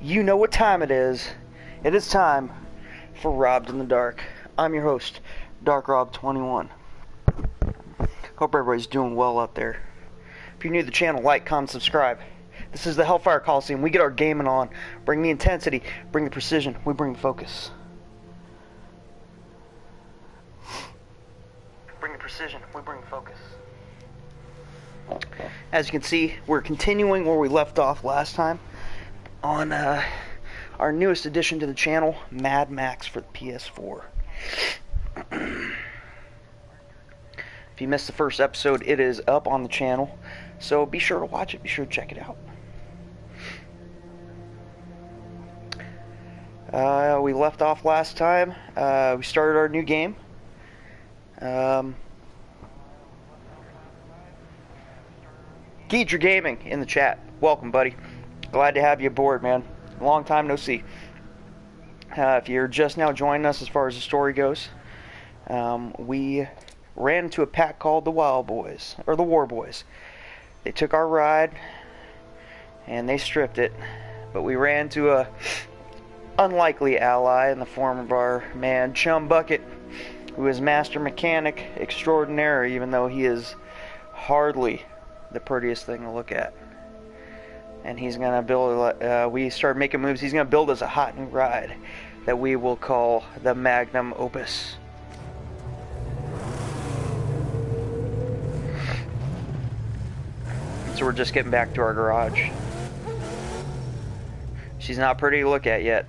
You know what time it is. It is time for Robbed in the Dark. I'm your host, DarkRob21. Hope everybody's doing well out there. If you're new to the channel, like, comment, subscribe. This is the Hellfire Coliseum. We get our gaming on. Bring the intensity, bring the precision, we bring the focus. Bring the precision, we bring the focus. As you can see, we're continuing where we left off last time on our newest addition to the channel, Mad Max for the PS4. If you missed the first episode, it is up on the channel, so be sure to watch it, be sure to check it out. We left off last time. We started our new game. Geedra Gaming in the chat. Welcome, buddy. Glad to have you aboard, man. Long time no see. If you're just now joining us as far as the story goes, we ran into a pack called the Wild Boys, or the War Boys. They took our ride, and they stripped it, but we ran into a unlikely ally in the form of our man, Chum Bucket, who is master mechanic extraordinaire, even though he is hardly the prettiest thing to look at. And he's gonna build, we started making moves, he's gonna build us a hot new ride that we will call the Magnum Opus. So we're just getting back to our garage. She's not pretty to look at yet,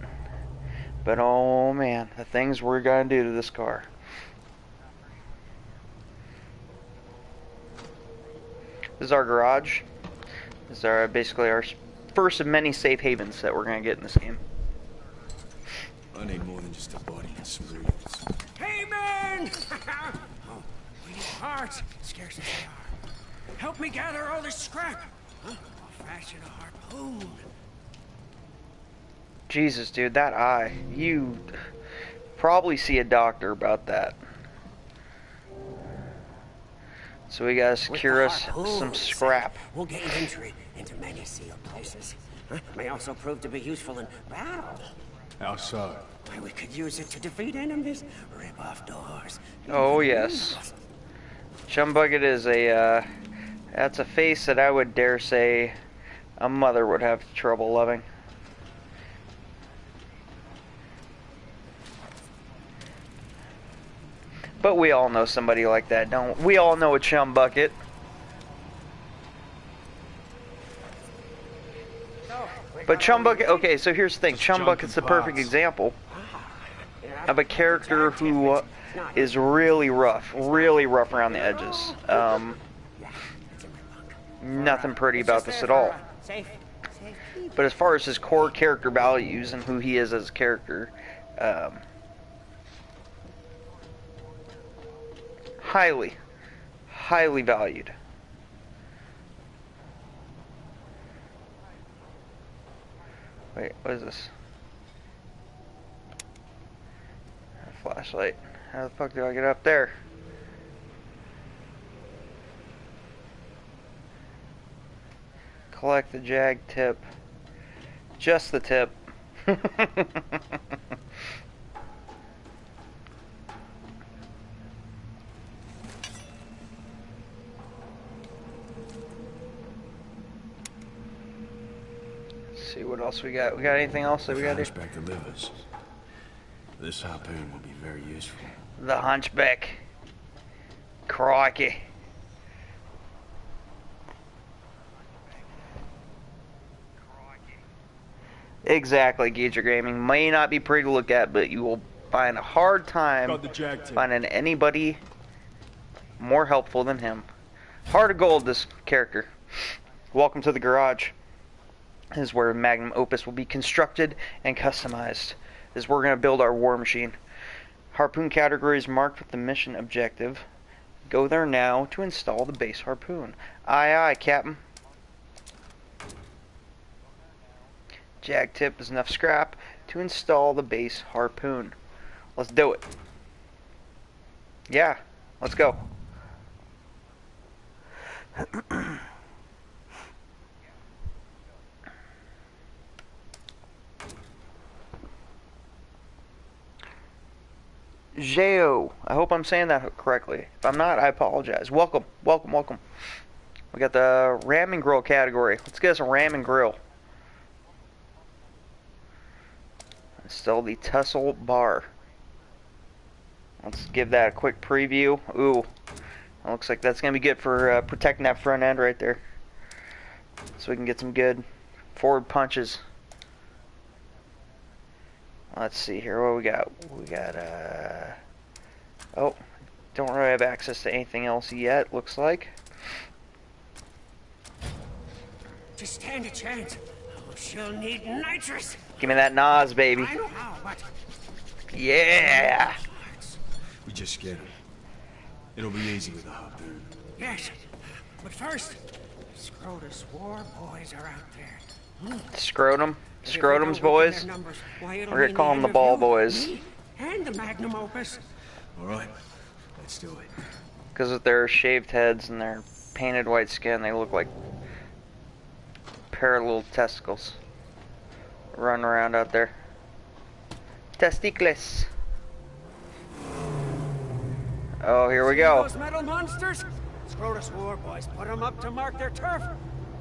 but oh man, the things we're gonna do to this car. This is our garage. This is our, basically our first of many safe havens that we're going to get in this game. I need more than just a body and some roots. Hey, man! Oh, we need parts, scarce as they are. Help me gather all this scrap. Huh? I'll fashion a harpoon. Jesus, dude, that eye. You probably see a doctor about that. So we gotta secure us some scrap. We'll gain entry into many sealed places. May also prove to be useful in battle. How so? Why, we could use it to defeat enemies, rip off doors. Oh yes. Chum Bucket is a, that's a face that I would dare say a mother would have trouble loving. But we all know somebody like that, don't we? We all know a Chum Bucket. But Chum Bucket, okay, so here's the thing. Chum Bucket's the perfect example of a character who is really rough around the edges. Nothing pretty about this at all. But as far as his core character values and who he is as a character, highly valued. Wait, what is this? A flashlight. How the fuck do I get up there? Collect the jag tip. Just the tip. See what else we got. We got anything else that we got here? Hunchback delivers. This harpoon will be very useful. The Hunchback. Crikey. Exactly, Geedra Gaming. May not be pretty to look at, but you will find a hard time finding anybody more helpful than him. Heart of gold, this character. Welcome to the garage. This is where Magnum Opus will be constructed and customized. This is where we're going to build our war machine. Harpoon category is marked with the mission objective. Go there now to install the base harpoon. Aye, aye, Captain. Jag tip is enough scrap to install the base harpoon. Let's do it. Yeah, let's go. Geo. I hope I'm saying that correctly. If I'm not, I apologize. Welcome, welcome, welcome. We got the Ram and Grill category. Let's get us a Ram and Grill. Still the Tussle Bar. Let's give that a quick preview. Ooh, that looks like that's going to be good for protecting that front end right there. So we can get some good forward punches. Let's see here, what we got? We got, oh, don't really have access to anything else yet, looks like. Just stand a chance. Oh, she'll need nitrous. Give me that Nas, baby. I know how, but... Yeah! We just get him. It'll be easy with a harpoon. Yes, but first, Scrotus War boys are out there. Scrotum? If we Scrotums, don't weaken boys? their numbers, why, it'll We're gonna mean call them the end ball of you, boys. me, and the magnum opus. All right, let's do it. Because with their shaved heads and their painted white skin, they look like a pair of little testicles running around out there. Testicles. Oh, here we go. Those metal monsters? Scrotus War boys put them up to mark their turf.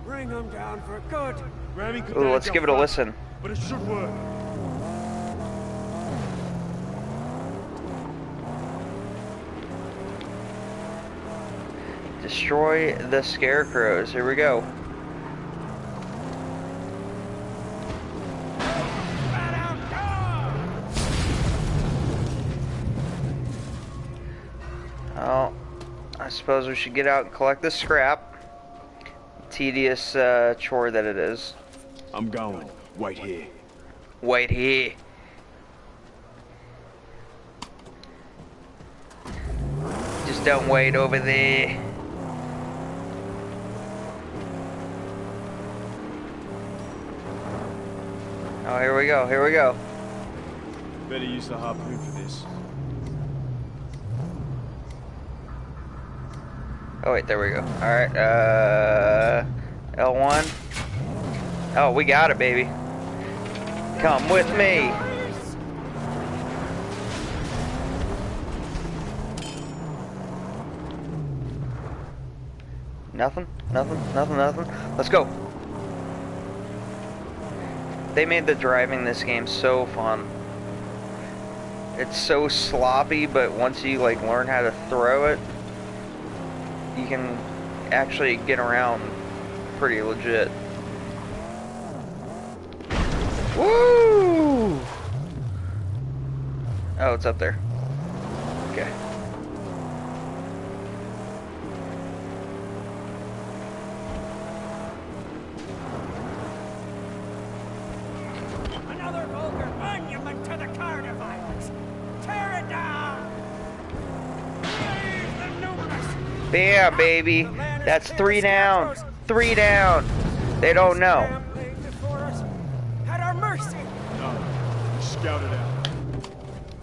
Bring them down for good. Ooh, let's give it a listen. But it should work. Destroy the scarecrows. Here we go. Oh, I suppose we should get out and collect the scrap. Tedious chore that it is. I'm going. Wait here. Wait here. Just don't wait over there. Oh, here we go, here we go. Better use the harpoon for this. Oh wait, there we go. Alright, L1. Oh, we got it, baby. Come with me. Nothing, nothing, nothing, nothing. Let's go. They made the driving this game so fun. It's so sloppy, but once you like learn how to throw it, you can actually get around pretty legit. Woo! Oh, it's up there. Okay. Another vulgar monument to the carnivores. Tear it down. Save the numerous. Bam, baby. That's 3 down. 3 down. They don't know. Scrambling before us. At our mercy. No, scout it out.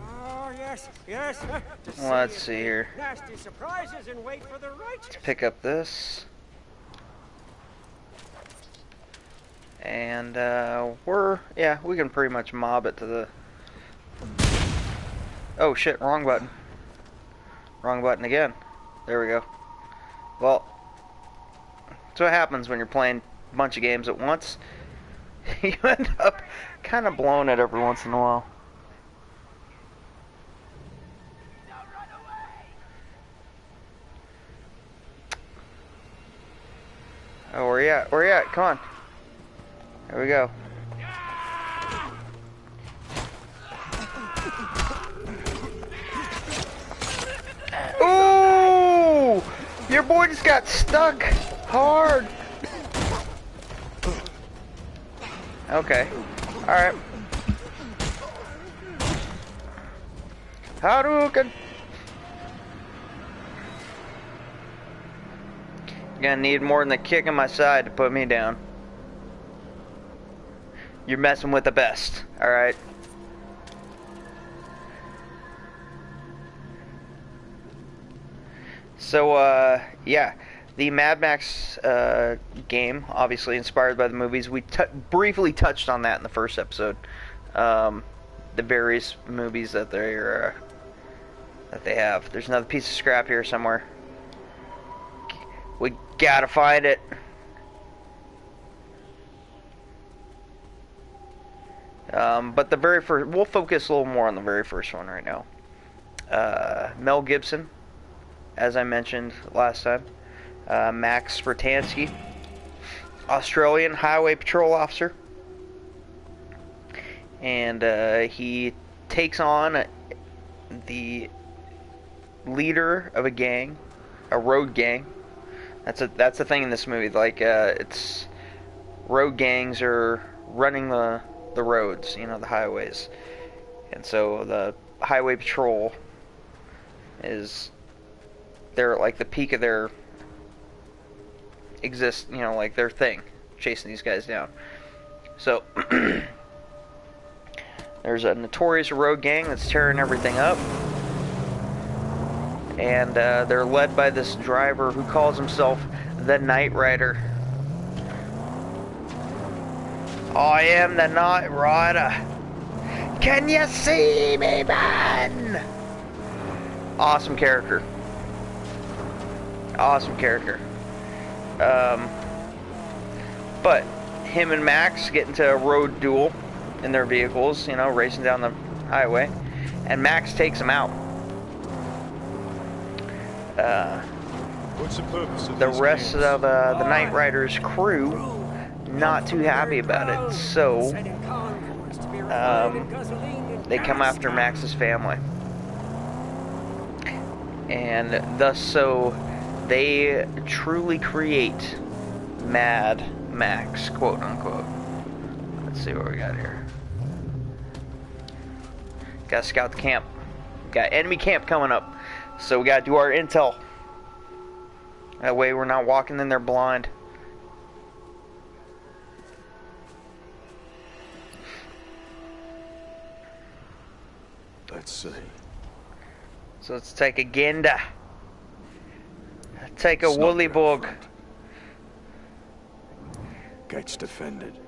Oh, yes, yes. To Let's if see they here. Nasty surprises and wait for the righteous. Pick up this. And we can pretty much mob it to the... Oh shit, wrong button. Wrong button again. There we go. Well, that's what happens when you're playing a bunch of games at once. You end up kind of blowing it every once in a while. Oh, where you at? Where you at? Come on. There we go. Ooh! Your boy just got stuck hard. Okay. Alright. Hadouken! Gonna need more than a kick in my side to put me down. You're messing with the best, alright? So, yeah. The Mad Max game, obviously inspired by the movies. We briefly touched on that in the first episode. The various movies that they're that they have. There's another piece of scrap here somewhere. We gotta find it. But the very first, we'll focus a little more on the very first one right now. Mel Gibson, as I mentioned last time. Max Bertansky, Australian Highway Patrol officer. And he takes on the leader of a gang, a road gang. That's the thing in this movie. Like, it's road gangs are running the roads, you know, the highways, and so the highway patrol they're at like the peak of their you know, like their thing, chasing these guys down. So there's a notorious road gang that's tearing everything up, and they're led by this driver who calls himself the Night Rider. I am the Night Rider. Can you see me, man? Awesome character. Awesome character. But him and Max get into a road duel in their vehicles, you know, racing down the highway, and Max takes him out. What's the purpose of The these rest games? of the Night Rider's crew not too happy about it, so they come after Max's family, and thus so they truly create Mad Max, quote unquote. Let's see what we got here. Gotta scout the camp. Got enemy camp coming up, so we gotta do our intel. That way we're not walking in there blind. Let's see. So let's take a Genda. Take a It's not Woolly very Bug. front. Gates defended.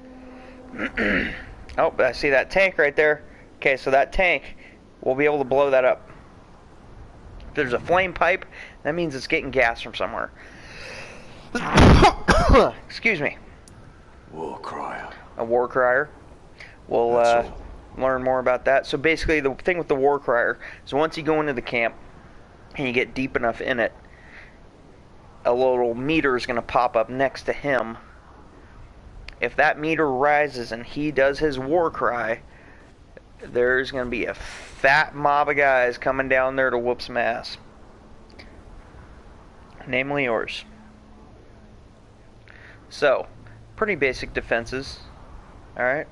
Oh, I see that tank right there. Okay, so that tank, we'll be able to blow that up. If there's a flame pipe, that means it's getting gas from somewhere. Excuse me. War crier. A war crier. We'll That's all. learn more about that. So basically, the thing with the war crier is once you go into the camp and you get deep enough in it, a little meter is going to pop up next to him. If that meter rises and he does his war cry, there's going to be a fat mob of guys coming down there to whoop some ass. Namely yours. So, pretty basic defenses. Alright.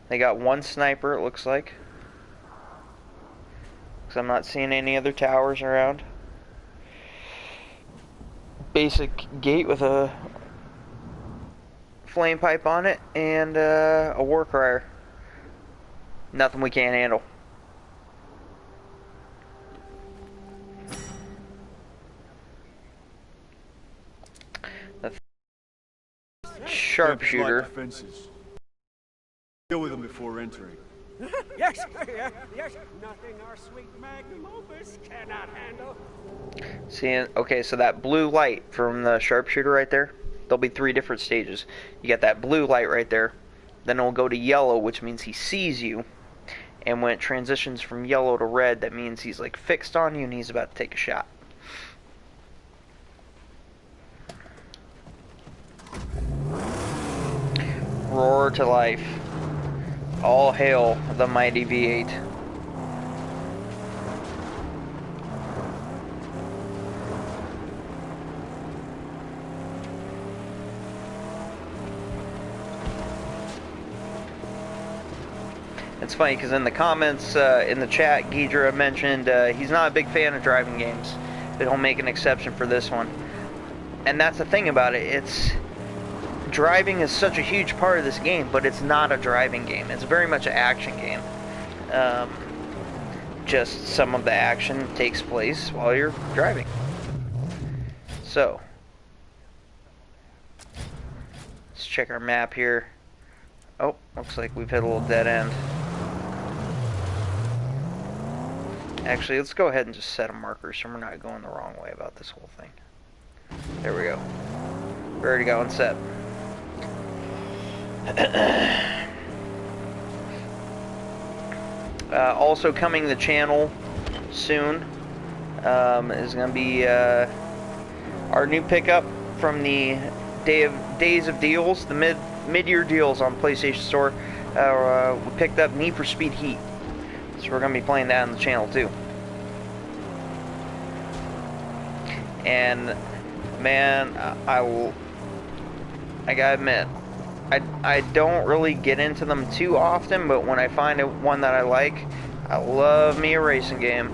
They got one sniper, it looks like. Because I'm not seeing any other towers around. Basic gate with a flame pipe on it and a war crier. Nothing we can't handle. The sharpshooter. Defenses. Deal with them before entering. Yes, yes, nothing our sweet magnum opus cannot handle. See, okay, so that blue light from the sharpshooter right there, there'll be 3 different stages. You got that blue light right there, then it'll go to yellow, which means he sees you, and when it transitions from yellow to red, that means he's like fixed on you and he's about to take a shot. Roar to life. All hail the mighty V8. It's funny because in the comments, in the chat, Ghidra mentioned he's not a big fan of driving games, but he'll make an exception for this one. And that's the thing about it, it's driving is such a huge part of this game, but it's not a driving game. It's very much an action game. Just some of the action takes place while you're driving. So, let's check our map here. Oh, looks like we've hit a little dead end. Actually, let's go ahead and just set a marker so we're not going the wrong way about this whole thing. There we go. We're already going set. Also coming to the channel soon is going to be our new pickup from the Days of Deals, the mid-year deals on PlayStation Store. We picked up Need for Speed Heat, so we're going to be playing that on the channel too. And man, I gotta admit, I don't really get into them too often, but when I find one that I like, I love me a racing game.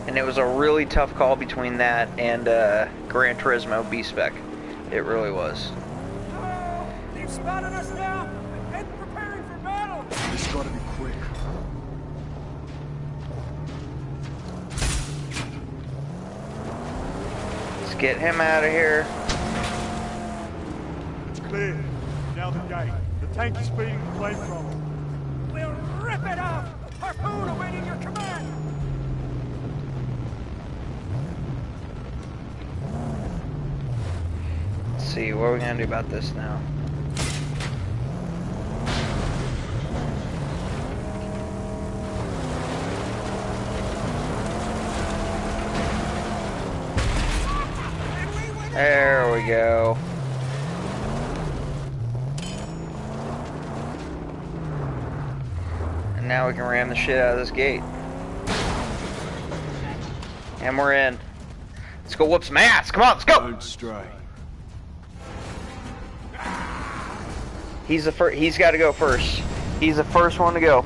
And it was a really tough call between that and Gran Turismo B-Spec. It really was. Oh, they've spotted us now and preparing for battle. This gotta be quick. Let's get him out of here. It's clear. Now the gate. The tank is feeding the flamethrower. We'll rip it off. Harpoon awaiting your command. Let's see, what are we gonna do about this now? There we go. And now we can ram the shit out of this gate. And we're in. Let's go whoop some ass. Come on, let's go. Don't stray. He's the first. He's got to go first. He's the first one to go.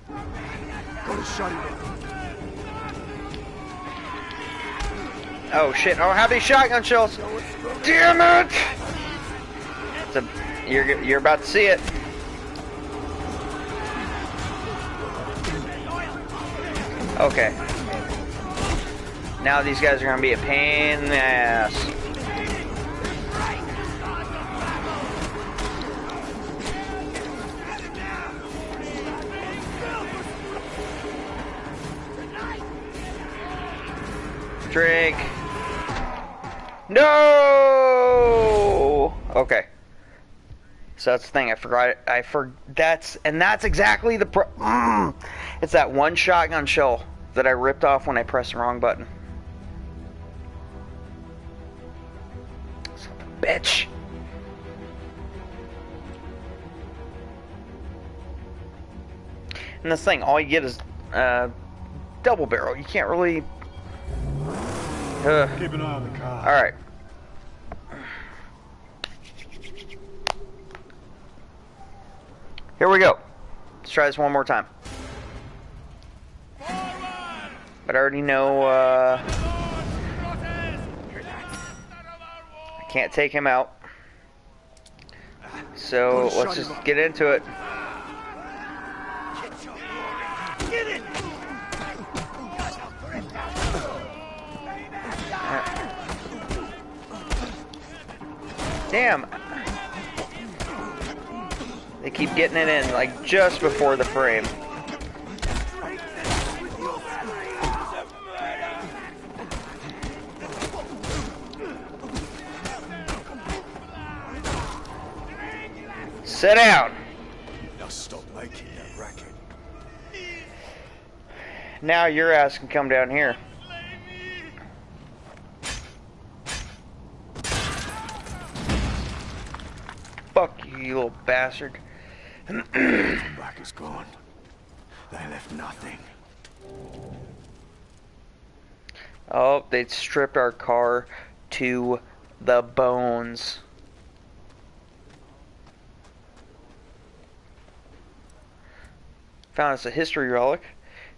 Gotta shut him up. Oh shit! Oh, have these shotgun shells. Damn it! You're about to see it. Okay. Now these guys are gonna be a pain in the ass. Drink. No. Okay. So that's the thing. I forgot. That's exactly the it's that one shotgun shell that I ripped off when I pressed the wrong button. Son of a bitch. And this thing, all you get is double barrel. You can't really. Keep an eye on the car. All right. Here we go. Let's try this one more time. But I already know I can't take him out. So let's just get into it. Damn. They keep getting it in, like, just before the frame. Sit down. Now stop making that racket. Now your ass can come down here. Fuck you, you little bastard. Back is gone. They left nothing. Oh, they stripped our car to the bones. Found us a history relic.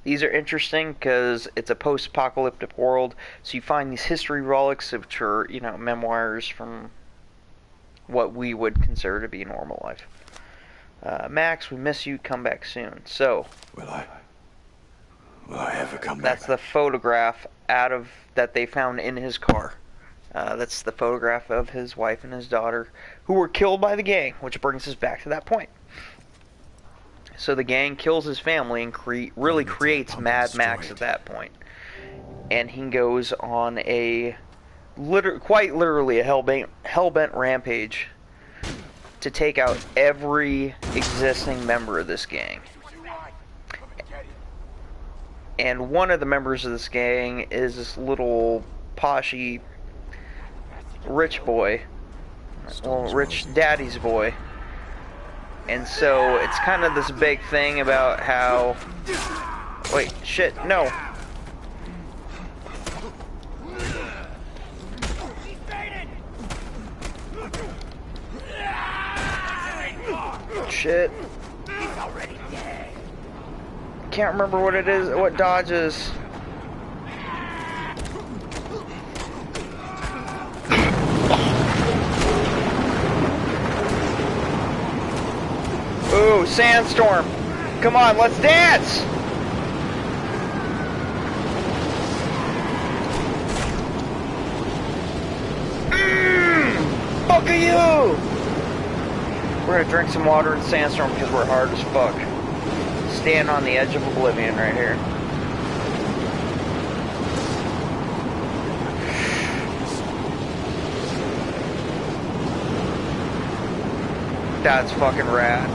These are interesting because it's a post-apocalyptic world, so you find these history relics, which are, you know, memoirs from what we would consider to be normal life. Max, we miss you. Come back soon. So, Will I ever come back? that's the photograph out of that they found in his car. That's the photograph of his wife and his daughter, who were killed by the gang, which brings us back to that point. So the gang kills his family and really creates Mad Max at that point. And he goes on a quite literally a hellbent rampage to take out every existing member of this gang. And one of the members of this gang is this little poshy rich boy, well, rich daddy's boy. And so it's kind of this big thing about how, wait, shit, no. Shit. Can't remember what it is, what dodge is. Ooh, sandstorm. Come on, let's dance! Fuck you! We're gonna drink some water in sandstorm because we're hard as fuck. Stand on the edge of oblivion right here. That's fucking rad.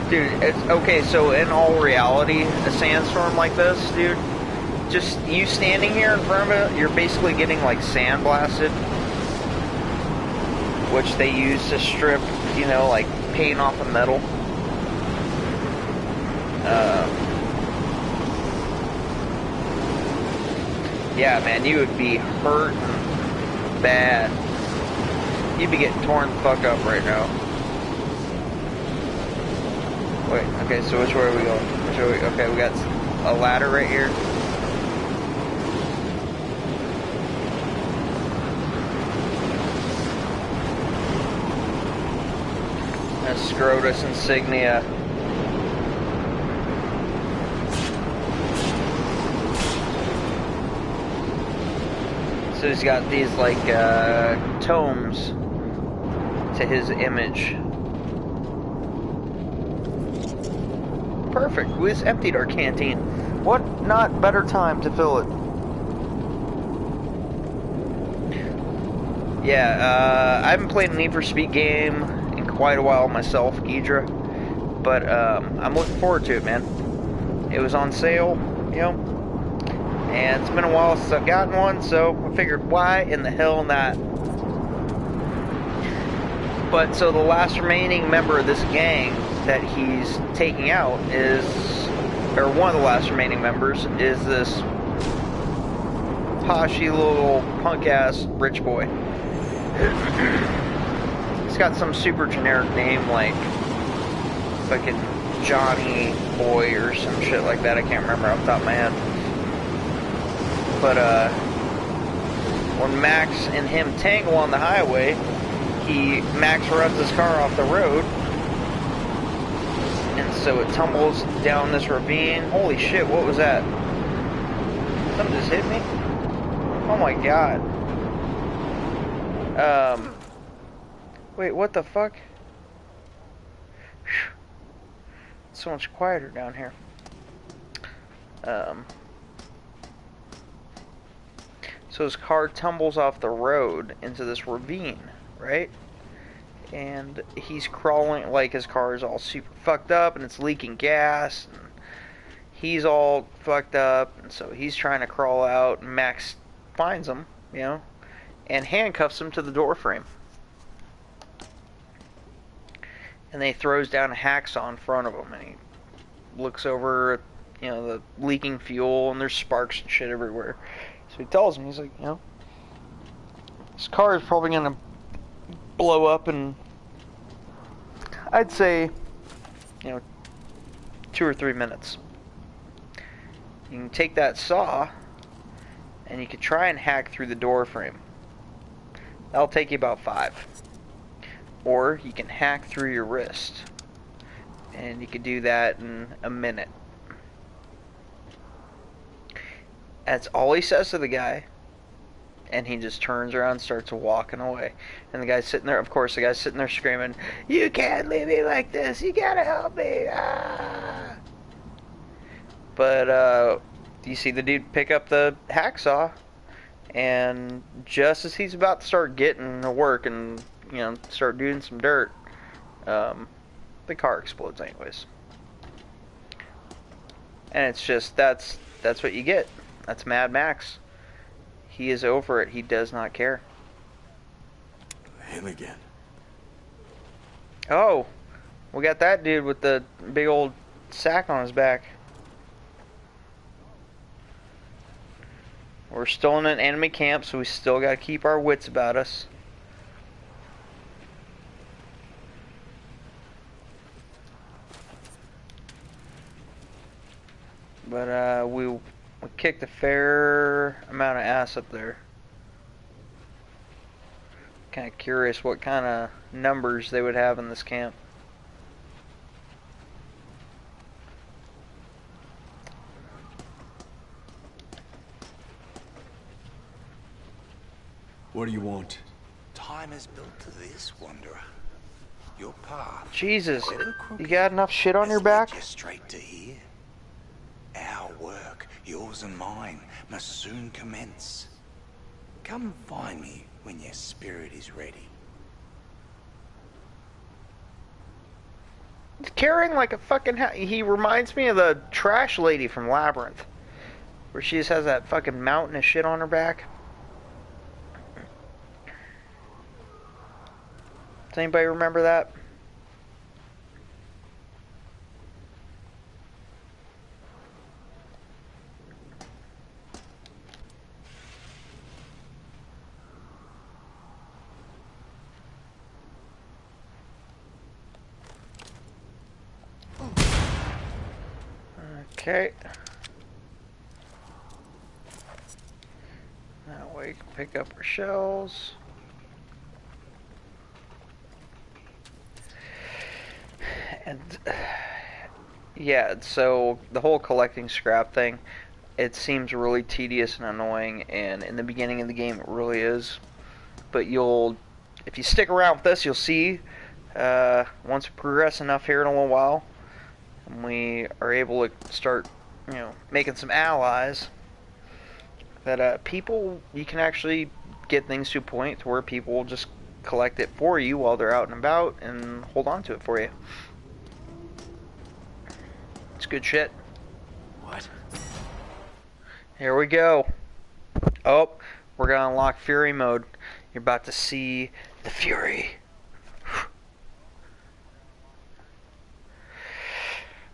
Dude, it's okay, so in all reality, a sandstorm like this, dude, just you standing here in front of it, you're basically getting like sandblasted, which they use to strip, you know, like paint off of metal. Yeah, man, you would be hurt bad. You'd be getting torn the fuck up right now. Wait, okay, so which way are we going? Which way are we, okay, we got a ladder right here. A Scrotus insignia. So he's got these like tomes to his image. Perfect. We just emptied our canteen. What not better time to fill it? Yeah, I haven't played a Need for Speed game in quite a while myself, Ghidra. But I'm looking forward to it, man. It was on sale, you know. And it's been a while since I've gotten one, so I figured, why in the hell not? But so the last remaining member of this gang that he's taking out is, or one of the last remaining members, is this poshy little punk-ass rich boy. He's got some super generic name like fucking Johnny Boy or some shit like that. I can't remember off the top of my head. But when Max and him tangle on the highway, Max runs his car off the road, and so it tumbles down this ravine. Holy shit, what was that? Something just hit me? Oh my god. Wait, what the fuck? Whew. It's so much quieter down here. So his car tumbles off the road into this ravine, right? And he's crawling, like his car is all super fucked up and it's leaking gas. And he's all fucked up, and so he's trying to crawl out, and Max finds him, you know, and handcuffs him to the door frame. And then he throws down a hacksaw in front of him, and he looks over, you know, the leaking fuel, and there's sparks and shit everywhere. So he tells him, he's like, you know, this car is probably going to blow up in, I'd say, you know, 2 or 3 minutes. You can take that saw, and you could try and hack through the door frame. That'll take you about 5. Or you can hack through your wrist. And you can do that in a minute. That's all he says to the guy. And he just turns around and starts walking away. And the guy's sitting there, of course, the guy's sitting there screaming, "You can't leave me like this! You gotta help me!" Ah! But, you see the dude pick up the hacksaw. And just as he's about to start getting to work and, start doing some dirt, the car explodes anyways. And it's just, that's what you get. That's Mad Max. He is over it. He does not care. Him again. Oh, we got that dude with the big old sack on his back. We're still in an enemy camp, so we still got to keep our wits about us. But we kicked a fair amount of ass up there. Kind of curious what kind of numbers they would have in this camp. What do you want? Time is built to this, Wanderer. Your path. Jesus, however you crooked, got enough shit on has your led back? you straight to here. Our work, yours and mine, must soon commence. Come find me when your spirit is ready. He's carrying like a fucking... He reminds me of the trash lady from Labyrinth. Where she just has that fucking mountain of shit on her back. Does anybody remember that? Okay. That way you can pick up our shells. And yeah, so the whole collecting scrap thing, it seems really tedious and annoying, and in the beginning of the game it really is. But if you stick around with this, you'll see, once we progress enough here in a little while, and we are able to start, making some allies, that you can actually get things to a point to where people will just collect it for you while they're out and about and hold on to it for you. It's good shit. What? Here we go. Oh, we're gonna unlock Fury mode. You're about to see the Fury.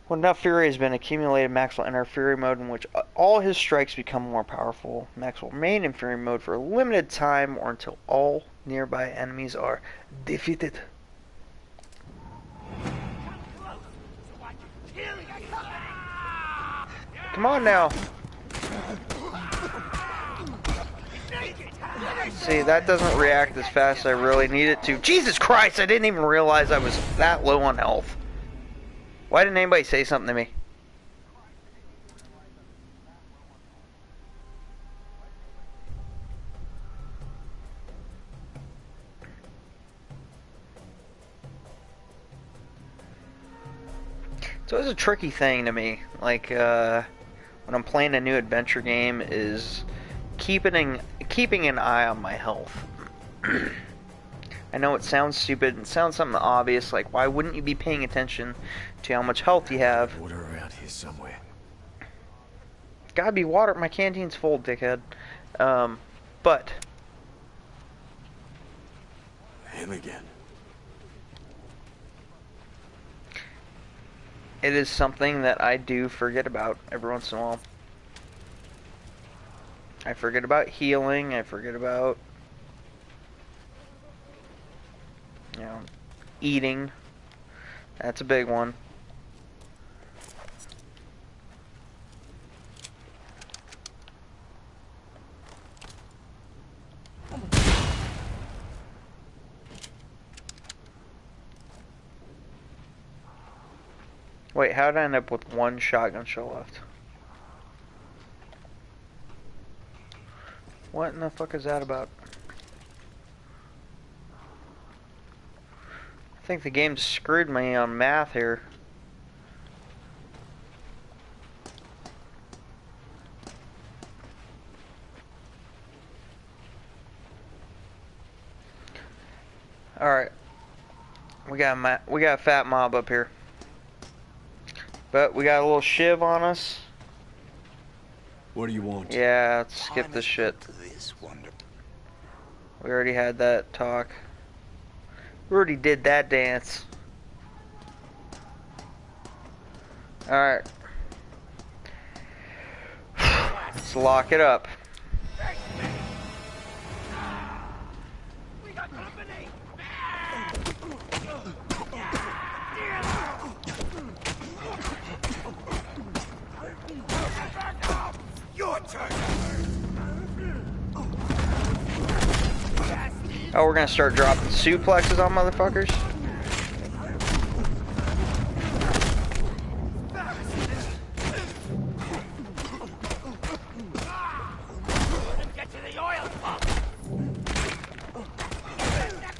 When enough Fury has been accumulated, Max will enter Fury mode, in which all his strikes become more powerful. Max will remain in Fury mode for a limited time or until all nearby enemies are defeated. Come on now. See, that doesn't react as fast as I really need it to. Jesus Christ, I didn't even realize I was that low on health. Why didn't anybody say something to me? So it's a tricky thing to me. Like, when I'm playing a new adventure game, is keeping an eye on my health. I know it sounds stupid, it sounds something obvious, like why wouldn't you be paying attention to how much health you have? Water around here somewhere. Gotta be water, my canteen's full, dickhead. But Him again. it is something that I do forget about every once in a while. I forget about healing, I forget about, eating. That's a big one. Wait, how did I end up with one shotgun shell left? What in the fuck is that about? I think the game screwed me on math here. Alright. We got a fat mob up here. But we got a little shiv on us. What do you want? Yeah, let's skip this shit. We already had that talk. We already did that dance. Alright. Let's lock it up. Oh, we're gonna start dropping suplexes on motherfuckers?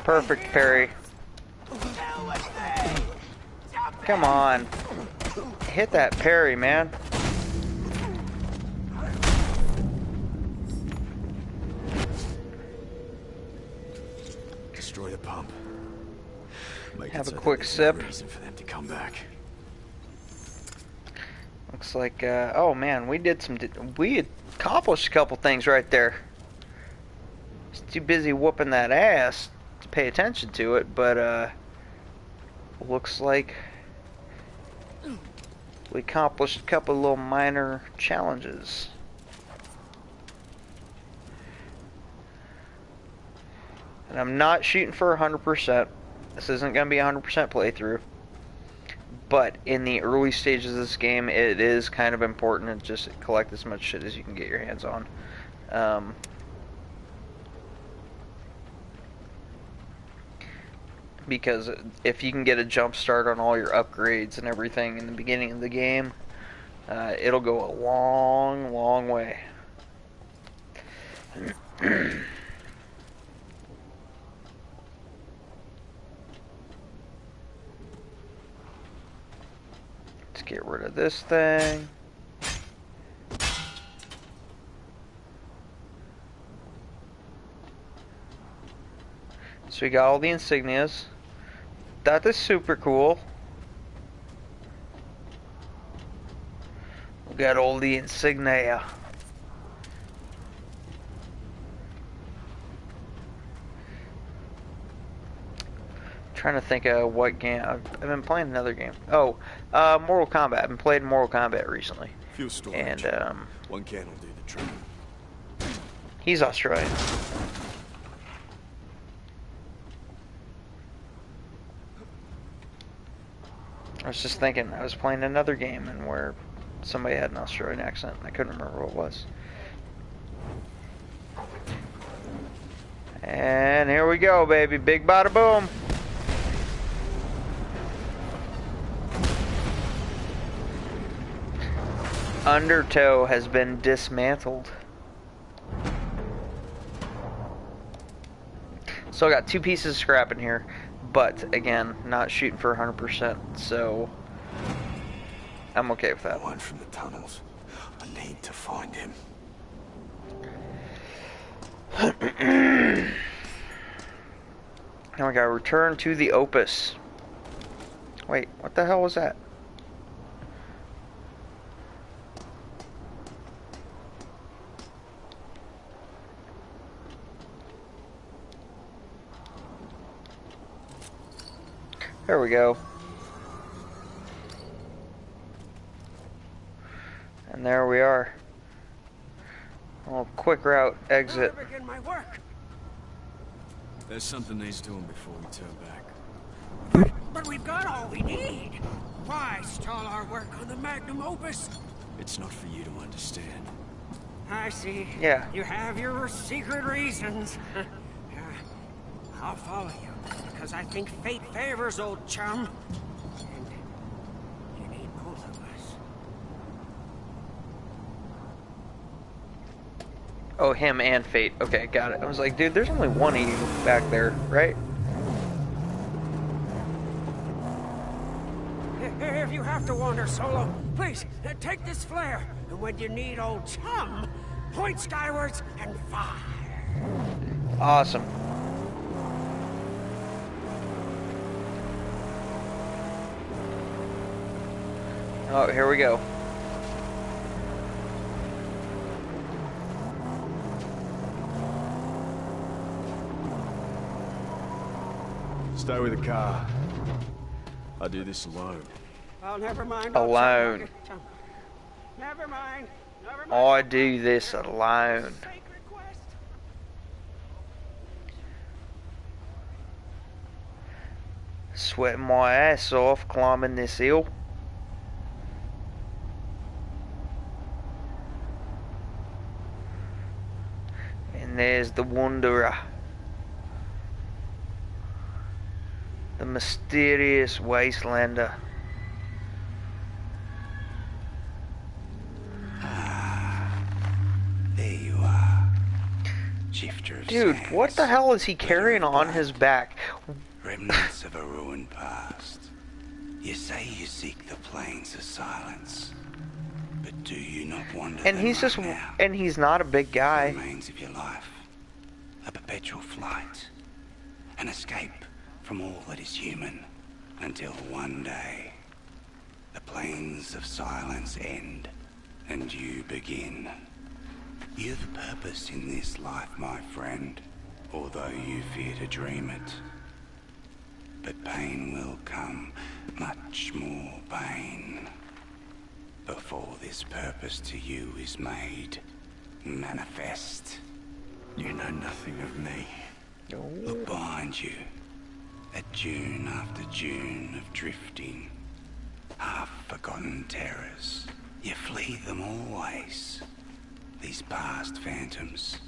Perfect parry. Come on. Hit that parry, man. Destroy the pump. Have a quick sip. Reason for them to come back. Looks like, oh man, we accomplished a couple things right there. Just too busy whooping that ass to pay attention to it, but looks like we accomplished a couple little minor challenges. And I'm not shooting for 100%. This isn't going to be a 100% playthrough. But in the early stages of this game, it is kind of important to just collect as much shit as you can get your hands on. Because if you can get a jump start on all your upgrades and everything in the beginning of the game, it'll go a long, long way. Let's get rid of this thing. So we got all the insignias. That is super cool. We got all the insignia. Trying to think of what game. I've been playing another game. Oh, Mortal Kombat. I've been playing Mortal Kombat recently. Fuel storage. And one can will do the trick. He's Australian. I was just thinking, I was playing another game and where somebody had an Australian accent. I couldn't remember what it was. And here we go, baby. Big bada boom. Undertow has been dismantled. Still got 2 pieces of scrap in here. But, again, not shooting for 100%, so I'm okay with that. One from the tunnels. I need to find him. Now we gotta return to the Opus. Wait, what the hell was that? There we go. And there we are. Oh, quick route, exit. I'll never begin my work. There's something needs doing before we turn back. But we've got all we need. Why stall our work on the magnum opus? It's not for you to understand. I see. Yeah. You have your secret reasons. I'll follow you, because I think fate favors old chum. And you need Oh, him and Fate. Okay, got it. I was like, dude, there's only one of you back there, right? If you have to wander solo, please take this flare. And when you need old chum, point skywards and fire. Awesome. Oh, here we go. Stay with the car. I do this alone. Oh, never mind. Alone. Never mind. Never mind. I do this alone. Sacred quest. Sweating my ass off climbing this hill. And there's the Wanderer. The mysterious wastelander. There you are. Shifter of Dude, sands. what the hell is he carrying on his back? Remnants of a ruined past. You say you seek the plains of silence. But do you not wander And them he's just, right now? and he's not a big The guy. remains of your life. A perpetual flight. An escape from all that is human. Until one day, the plains of silence end, and you begin. You've purpose in this life, my friend, although you fear to dream it. But pain will come, much more pain, before this purpose to you is made manifest. You know nothing of me. Look behind you, at dune after dune of drifting, half-forgotten terrors. You flee them always, these past phantoms,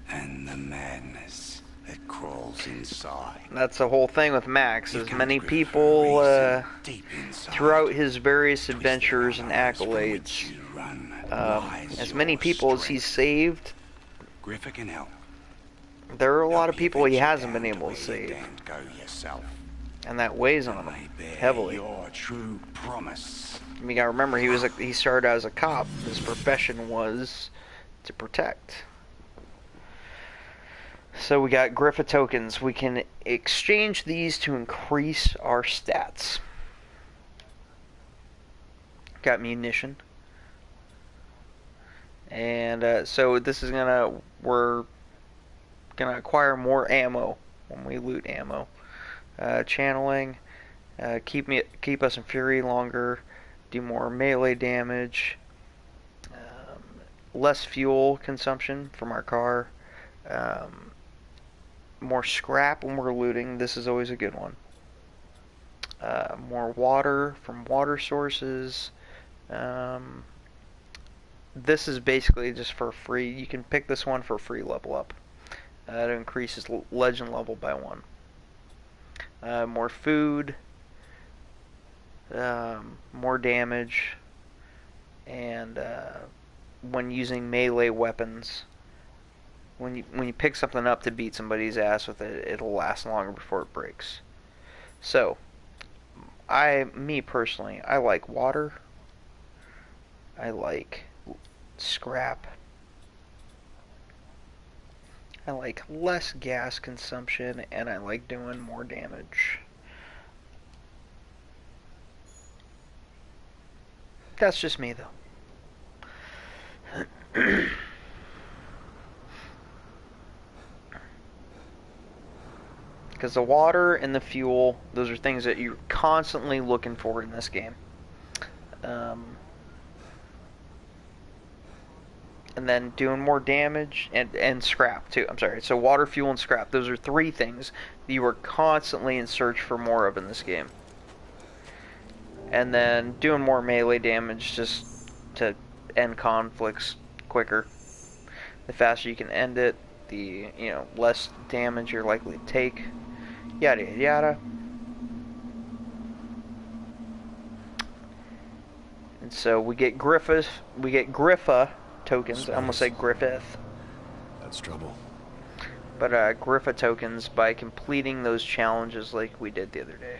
and the madness that crawls inside. That's the whole thing with Max, You've is come many to grief for people, a reason, deep inside. throughout his various Twisted adventures and arrows from which accolades, you run lies as your many people as he's strength. saved, Griffer can help. there are a lot Help of you people he venture hasn't down been able where to you save, daren't go yourself. and that weighs on May him bear heavily. Your true promise. I mean, you gotta remember, he started out as a cop. His profession was to protect. So we got Griffa tokens. We can exchange these to increase our stats. Got munition. And so this is we're gonna acquire more ammo when we loot ammo. Channeling, keep us in fury longer, do more melee damage, less fuel consumption from our car, more scrap when we're looting. This is always a good one. More water from water sources. This is basically just for free. You can pick this one for free level up. It increases legend level by 1. More food, more damage, and when using melee weapons, when you pick something up to beat somebody's ass with it, it'll last longer before it breaks. So, me personally, I like water. I like scrap. I like less gas consumption, and I like doing more damage. That's just me, though. Because the water and the fuel, those are things that you're constantly looking for in this game. And then doing more damage and scrap too. I'm sorry. So water, fuel, and scrap. Those are 3 things that you are constantly in search for more of in this game. And then doing more melee damage just to end conflicts quicker. The faster you can end it, the less damage you're likely to take. Yada yada yada. And so we get Griffa tokens. I almost said Griffith. That's trouble. But Griffith tokens by completing those challenges like we did the other day.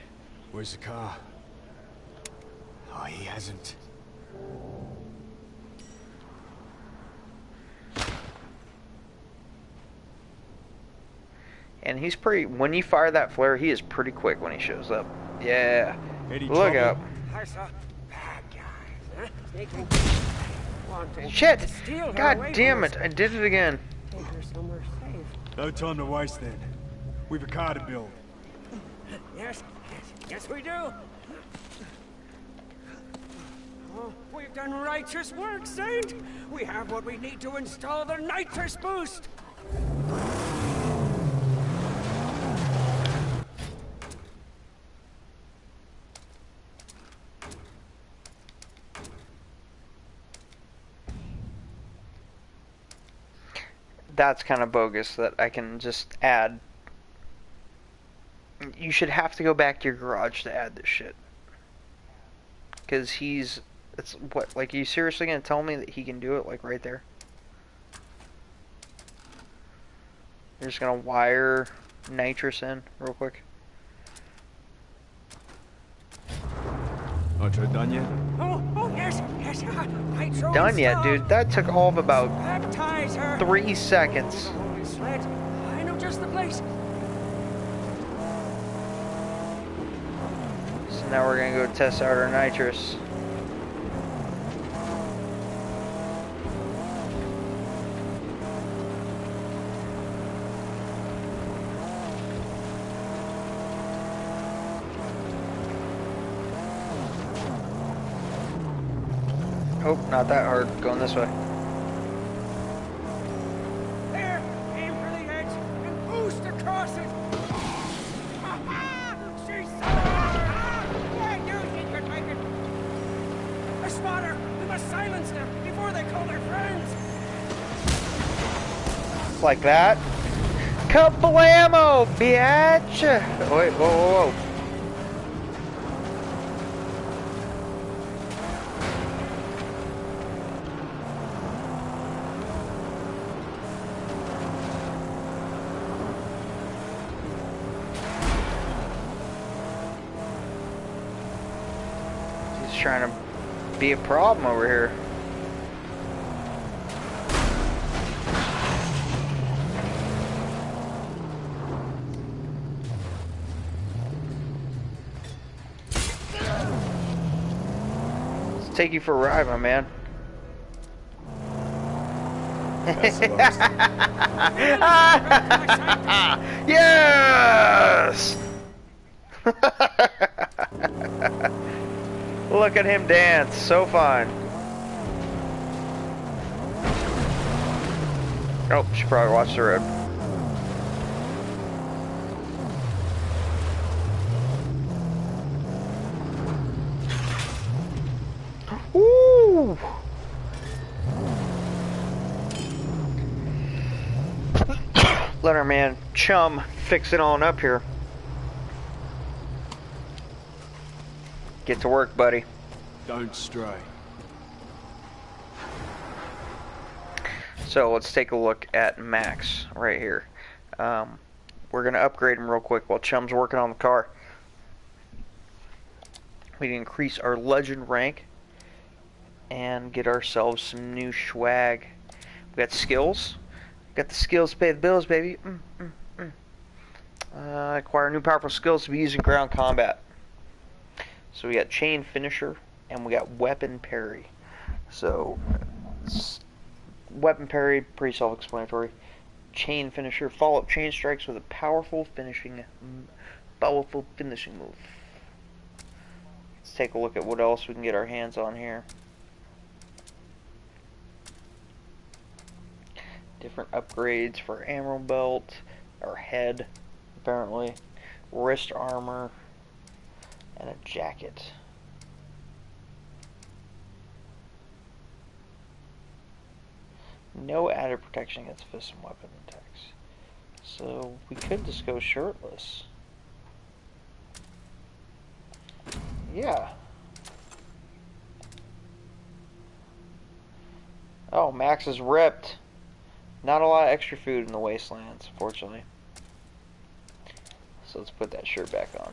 Where's the car? Oh, he hasn't. And he's pretty, when you fire that flare, he is pretty quick when he shows up. Yeah. Any Look trouble? up. I saw bad guys, huh? Sneaking, wanting Shit! to steal her God away damn from it, us. I did it again. Take her somewhere safe. No time to waste then. We've a car to build. Yes, yes, we do. Oh, we've done righteous work, Saint. We have what we need to install the nitrous boost. That's kind of bogus that I can just add. You should have to go back to your garage to add this shit. Because it's what, like, are you seriously going to tell me that he can do it, like, right there? You're just going to wire nitrous in real quick? Nitro done yet? Oh, yes, nitro Done yet, installed. dude? That took all of about Baptize her. 3 seconds. Holy sled. I know just the place. So now we're going to go test out our nitrous. Oh, not that hard. Going this way. There, aim for the edge and boost across it. She's so yeah, you think you're taking. A spotter. We must silence them before they call their friends. Like that. Couple ammo, bitch! Wait, whoa. He's trying to be a problem over here. Let's take you for a ride, my man. That's supposed to. Yes! Look at him dance, so fun. Oh, should probably watch the road. Ooh! Let our man Chum fix it on up here. Get to work, buddy. Don't stray. So let's take a look at Max right here. We're going to upgrade him real quick while Chum's working on the car. We can increase our legend rank and get ourselves some new swag. We got skills. Got the skills to pay the bills, baby. Acquire new powerful skills to be used in ground combat. So we got chain finisher and we got weapon parry. So weapon parry, pretty self-explanatory. Chain finisher, follow up chain strikes with a powerful finishing move. Let's take a look at what else we can get our hands on here. Different upgrades for ammo belt, or head, apparently, wrist armor, and a jacket. No added protection against fist and weapon attacks. So we could just go shirtless. Yeah. Oh, Max is ripped. Not a lot of extra food in the wastelands, fortunately. So let's put that shirt back on.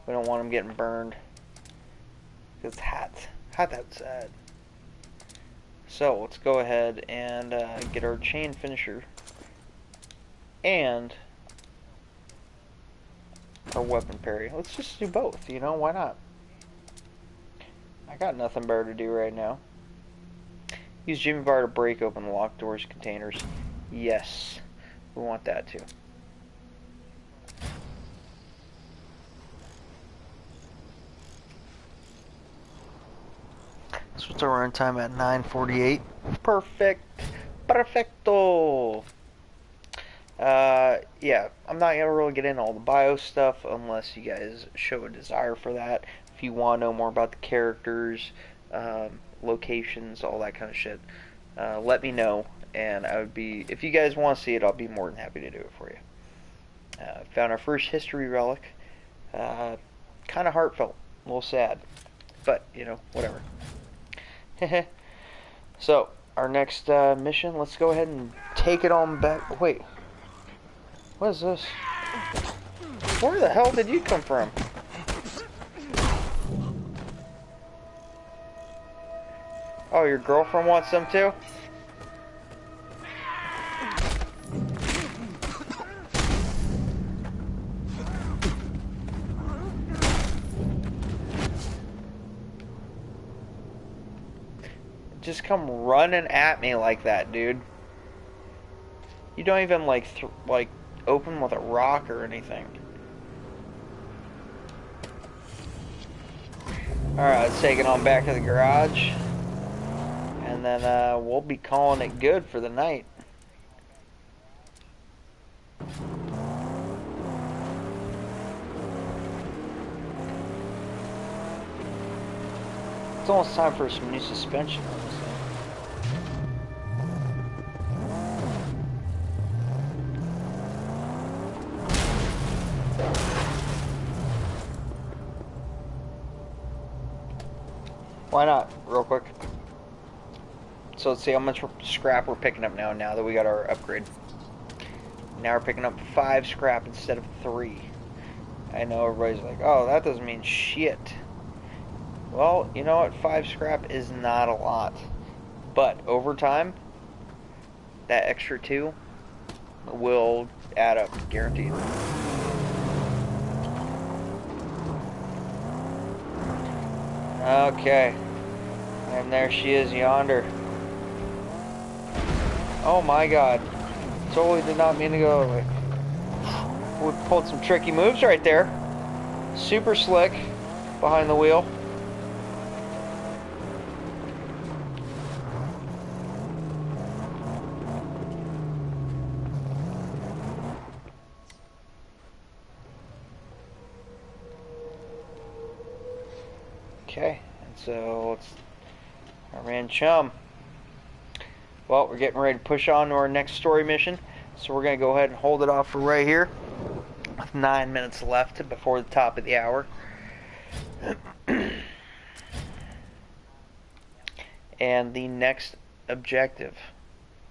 We don't want him getting burned. It's hot. Hot outside. So let's go ahead and get our chain finisher. And our weapon parry. Let's just do both, you know, why not? I got nothing better to do right now. Use Jimmy Bar to break open locked doors containers. Yes, we want that too. So what's our runtime at 9:48? Perfect. Perfecto. Yeah, I'm not gonna really get into all the bio stuff unless you guys show a desire for that. If you want to know more about the characters, locations, all that kind of shit, let me know, and I would be, if you guys want to see it, I'll be more than happy to do it for you. Found our first history relic. Kind of heartfelt, a little sad, but you know, whatever. So our next mission, let's go ahead and take it on back. Wait, what is this? Where the hell did you come from? Oh, your girlfriend wants some too? Just come running at me like that, dude. You don't even like open with a rock or anything. Alright, let's take it on back to the garage. And then we'll be calling it good for the night. It's almost time for some new suspension on this thing. Why not? Real quick. So let's see how much scrap we're picking up now that we got our upgrade. Now we're picking up 5 scrap instead of 3. I know everybody's like, oh, that doesn't mean shit. Well, you know what? 5 scrap is not a lot. But over time, that extra 2 will add up, guaranteed. Okay. And there she is yonder. Oh my god. Totally did not mean to go that way. We pulled some tricky moves right there. Super slick behind the wheel. Okay, and so it's our man Chum. Well, we're getting ready to push on to our next story mission, so we're going to go ahead and hold it off for right here. 9 minutes left before the top of the hour. And the next objective,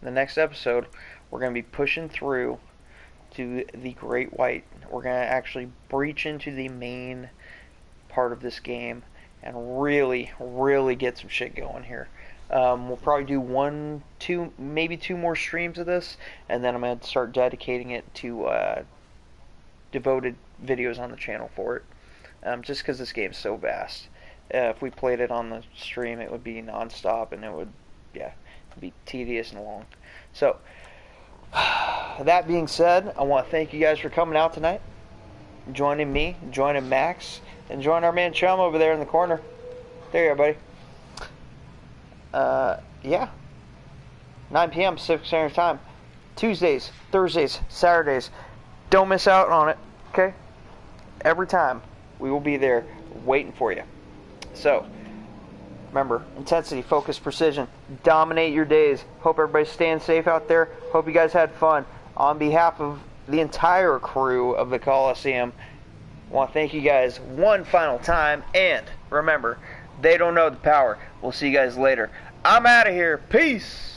the next episode, we're going to be pushing through to the Great White. We're going to actually breach into the main part of this game and really get some shit going here. We'll probably do 1, 2, maybe 2 more streams of this, and then I'm going to start dedicating it to devoted videos on the channel for it, just because this game's so vast. If we played it on the stream, it would be non-stop, and it would, yeah, be tedious and long. So, that being said, I want to thank you guys for coming out tonight, joining me, joining Max, and joining our man Chum over there in the corner. There you are, buddy. Yeah. 9 p.m. Pacific Standard Time. Tuesdays, Thursdays, Saturdays. Don't miss out on it, okay? Every time, we will be there waiting for you. So, remember, intensity, focus, precision. Dominate your days. Hope everybody's staying safe out there. Hope you guys had fun. On behalf of the entire crew of the Coliseum, I want to thank you guys one final time. And remember, they don't know the power. We'll see you guys later. I'm out of here. Peace.